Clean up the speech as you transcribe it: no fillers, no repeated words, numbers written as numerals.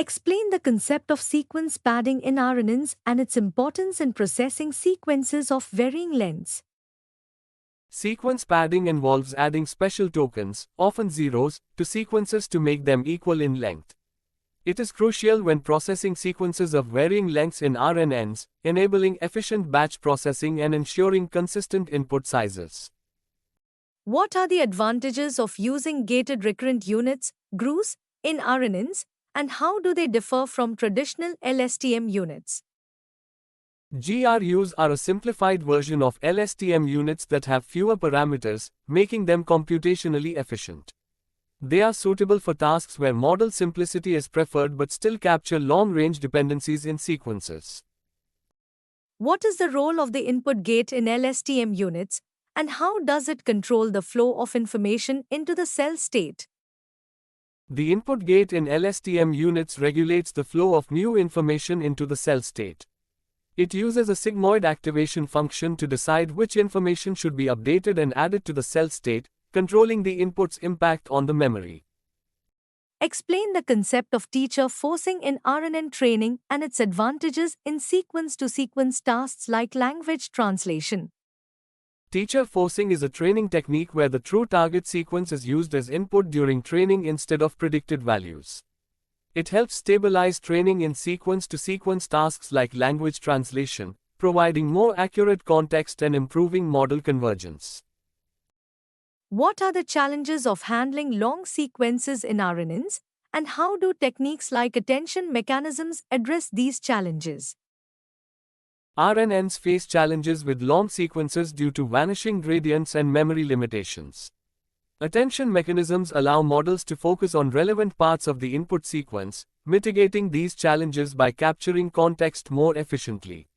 Explain the concept of sequence padding in RNNs and its importance in processing sequences of varying lengths. Sequence padding involves adding special tokens, often zeros, to sequences to make them equal in length. It is crucial when processing sequences of varying lengths in RNNs, enabling efficient batch processing and ensuring consistent input sizes. What are the advantages of using gated recurrent units, GRUs, in RNNs, and how do they differ from traditional LSTM units? GRUs are a simplified version of LSTM units that have fewer parameters, making them computationally efficient. They are suitable for tasks where model simplicity is preferred but still capture long-range dependencies in sequences. What is the role of the input gate in LSTM units, and how does it control the flow of information into the cell state? The input gate in LSTM units regulates the flow of new information into the cell state. It uses a sigmoid activation function to decide which information should be updated and added to the cell state, controlling the input's impact on the memory. Explain the concept of teacher forcing in RNN training and its advantages in sequence-to-sequence tasks like language translation. Teacher forcing is a training technique where the true target sequence is used as input during training instead of predicted values. It helps stabilize training in sequence-to-sequence tasks like language translation, providing more accurate context and improving model convergence. What are the challenges of handling long sequences in RNNs, and how do techniques like attention mechanisms address these challenges? RNNs face challenges with long sequences due to vanishing gradients and memory limitations. Attention mechanisms allow models to focus on relevant parts of the input sequence, mitigating these challenges by capturing context more efficiently.